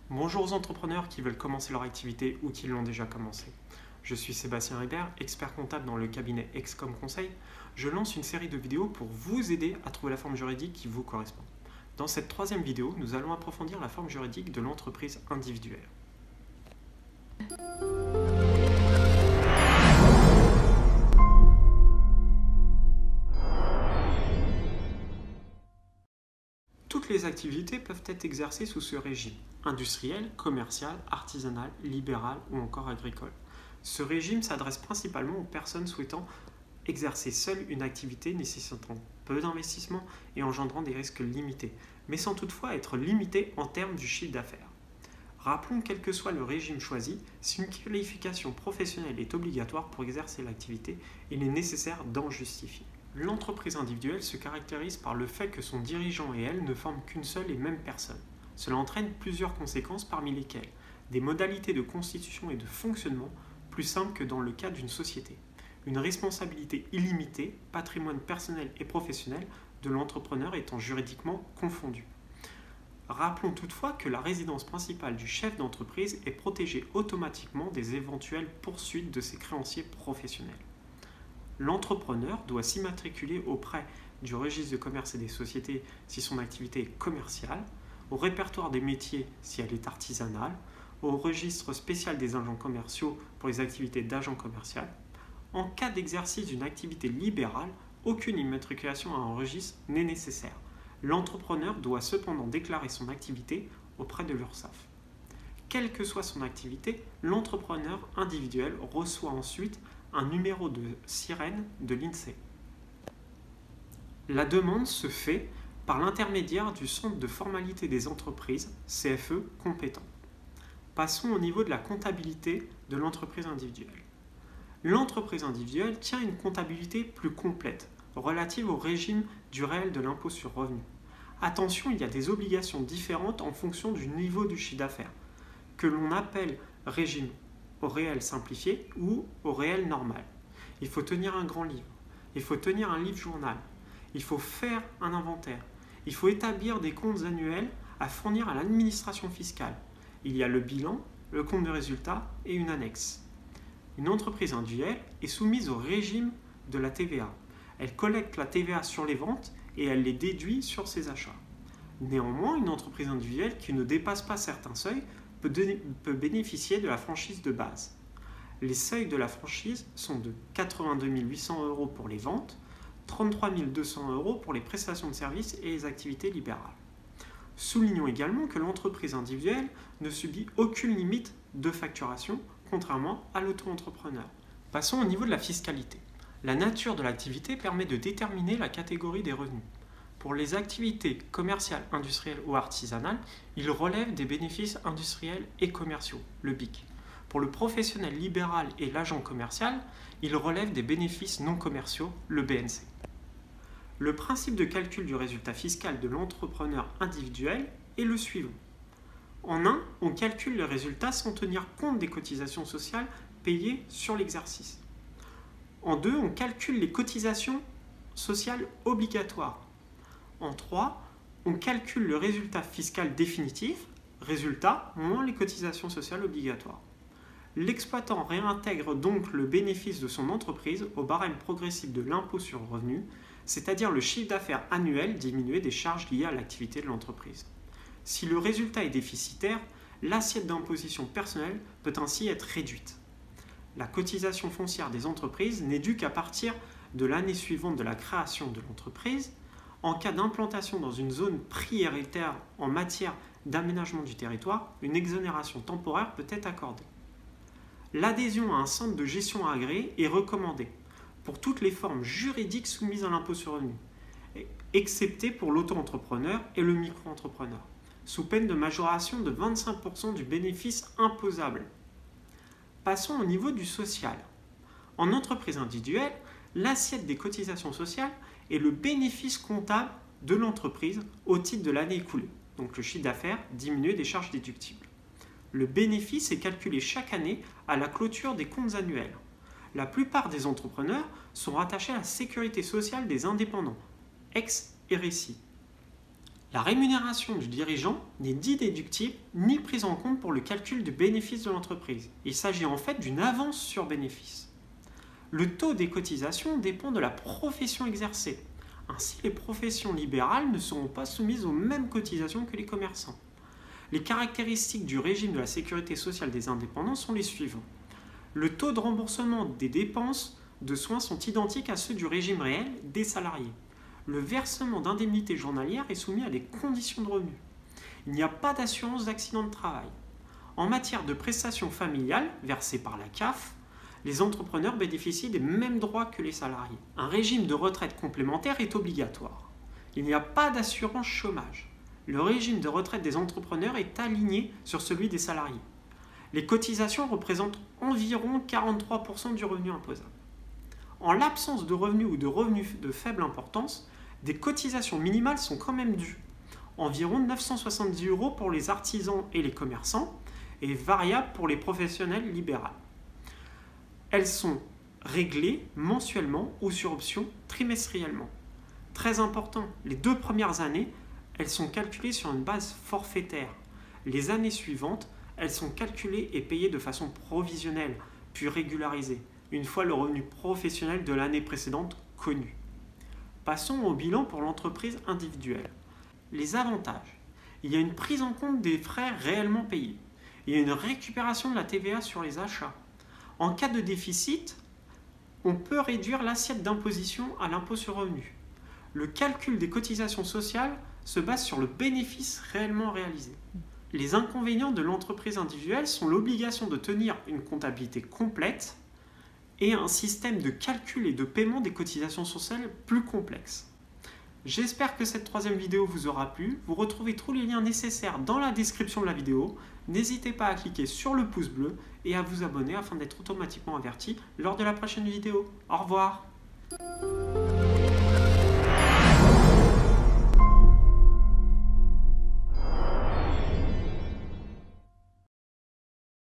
Bonjour aux entrepreneurs qui veulent commencer leur activité ou qui l'ont déjà commencé. Je suis Sébastien Ribert, expert comptable dans le cabinet Excom Conseil. Je lance une série de vidéos pour vous aider à trouver la forme juridique qui vous correspond. Dans cette troisième vidéo, nous allons approfondir la forme juridique de l'entreprise individuelle. Toutes les activités peuvent être exercées sous ce régime, industriel, commercial, artisanal, libéral ou encore agricole. Ce régime s'adresse principalement aux personnes souhaitant exercer seules une activité nécessitant peu d'investissement et engendrant des risques limités, mais sans toutefois être limité en termes du chiffre d'affaires. Rappelons quel que soit le régime choisi, si une qualification professionnelle est obligatoire pour exercer l'activité, il est nécessaire d'en justifier. L'entreprise individuelle se caractérise par le fait que son dirigeant et elle ne forment qu'une seule et même personne. Cela entraîne plusieurs conséquences parmi lesquelles des modalités de constitution et de fonctionnement plus simples que dans le cas d'une société, une responsabilité illimitée, patrimoine personnel et professionnel de l'entrepreneur étant juridiquement confondu. Rappelons toutefois que la résidence principale du chef d'entreprise est protégée automatiquement des éventuelles poursuites de ses créanciers professionnels. L'entrepreneur doit s'immatriculer auprès du registre de commerce et des sociétés si son activité est commerciale, au répertoire des métiers si elle est artisanale, au registre spécial des agents commerciaux pour les activités d'agent commercial. En cas d'exercice d'une activité libérale, aucune immatriculation à un registre n'est nécessaire. L'entrepreneur doit cependant déclarer son activité auprès de l'URSSAF. Quelle que soit son activité, l'entrepreneur individuel reçoit ensuite un numéro de sirène de l'INSEE. La demande se fait par l'intermédiaire du Centre de formalité des entreprises, CFE, compétent. Passons au niveau de la comptabilité de l'entreprise individuelle. L'entreprise individuelle tient une comptabilité plus complète, relative au régime du réel de l'impôt sur revenu. Attention, il y a des obligations différentes en fonction du niveau du chiffre d'affaires, que l'on appelle régime au réel simplifié ou au réel normal. Il faut tenir un grand livre, il faut tenir un livre journal, il faut faire un inventaire, il faut établir des comptes annuels à fournir à l'administration fiscale. Il y a le bilan, le compte de résultat et une annexe. Une entreprise individuelle est soumise au régime de la TVA. Elle collecte la TVA sur les ventes et elle les déduit sur ses achats. Néanmoins, une entreprise individuelle qui ne dépasse pas certains seuils peut bénéficier de la franchise de base. Les seuils de la franchise sont de 82 800 € pour les ventes, 33 200 € pour les prestations de services et les activités libérales. Soulignons également que l'entreprise individuelle ne subit aucune limite de facturation, contrairement à l'auto-entrepreneur. Passons au niveau de la fiscalité. La nature de l'activité permet de déterminer la catégorie des revenus. Pour les activités commerciales, industrielles ou artisanales, il relève des bénéfices industriels et commerciaux, le BIC. Pour le professionnel libéral et l'agent commercial, il relève des bénéfices non commerciaux, le BNC. Le principe de calcul du résultat fiscal de l'entrepreneur individuel est le suivant. En 1, on calcule le résultat sans tenir compte des cotisations sociales payées sur l'exercice. En 2, on calcule les cotisations sociales obligatoires. En 3, on calcule le résultat fiscal définitif, résultat moins les cotisations sociales obligatoires. L'exploitant réintègre donc le bénéfice de son entreprise au barème progressif de l'impôt sur le revenu, c'est-à-dire le chiffre d'affaires annuel diminué des charges liées à l'activité de l'entreprise. Si le résultat est déficitaire, l'assiette d'imposition personnelle peut ainsi être réduite. La cotisation foncière des entreprises n'est due qu'à partir de l'année suivante de la création de l'entreprise. En cas d'implantation dans une zone prioritaire en matière d'aménagement du territoire, une exonération temporaire peut être accordée. L'adhésion à un centre de gestion agréé est recommandée pour toutes les formes juridiques soumises à l'impôt sur le revenu, excepté pour l'auto-entrepreneur et le micro-entrepreneur, sous peine de majoration de 25% du bénéfice imposable. Passons au niveau du social. En entreprise individuelle, l'assiette des cotisations sociales est le bénéfice comptable de l'entreprise au titre de l'année écoulée, donc le chiffre d'affaires diminué des charges déductibles. Le bénéfice est calculé chaque année à la clôture des comptes annuels. La plupart des entrepreneurs sont rattachés à la sécurité sociale des indépendants, ex-RSI. La rémunération du dirigeant n'est ni déductible ni prise en compte pour le calcul du bénéfice de l'entreprise. Il s'agit en fait d'une avance sur bénéfice. Le taux des cotisations dépend de la profession exercée. Ainsi, les professions libérales ne seront pas soumises aux mêmes cotisations que les commerçants. Les caractéristiques du régime de la sécurité sociale des indépendants sont les suivants. Le taux de remboursement des dépenses de soins sont identiques à ceux du régime réel des salariés. Le versement d'indemnités journalières est soumis à des conditions de revenus. Il n'y a pas d'assurance d'accident de travail. En matière de prestations familiales versées par la CAF, les entrepreneurs bénéficient des mêmes droits que les salariés. Un régime de retraite complémentaire est obligatoire. Il n'y a pas d'assurance chômage. Le régime de retraite des entrepreneurs est aligné sur celui des salariés. Les cotisations représentent environ 43% du revenu imposable. En l'absence de revenus ou de revenus de faible importance, des cotisations minimales sont quand même dues. Environ 970 € pour les artisans et les commerçants et variables pour les professionnels libéraux. Elles sont réglées mensuellement ou sur option trimestriellement. Très important, les 2 premières années, elles sont calculées sur une base forfaitaire. Les années suivantes, elles sont calculées et payées de façon provisionnelle, puis régularisées, une fois le revenu professionnel de l'année précédente connu. Passons au bilan pour l'entreprise individuelle. Les avantages. Il y a une prise en compte des frais réellement payés. Il y a une récupération de la TVA sur les achats. En cas de déficit, on peut réduire l'assiette d'imposition à l'impôt sur le revenu. Le calcul des cotisations sociales se base sur le bénéfice réellement réalisé. Les inconvénients de l'entreprise individuelle sont l'obligation de tenir une comptabilité complète et un système de calcul et de paiement des cotisations sociales plus complexe. J'espère que cette 3e vidéo vous aura plu. Vous retrouvez tous les liens nécessaires dans la description de la vidéo. N'hésitez pas à cliquer sur le pouce bleu et à vous abonner afin d'être automatiquement averti lors de la prochaine vidéo. Au revoir.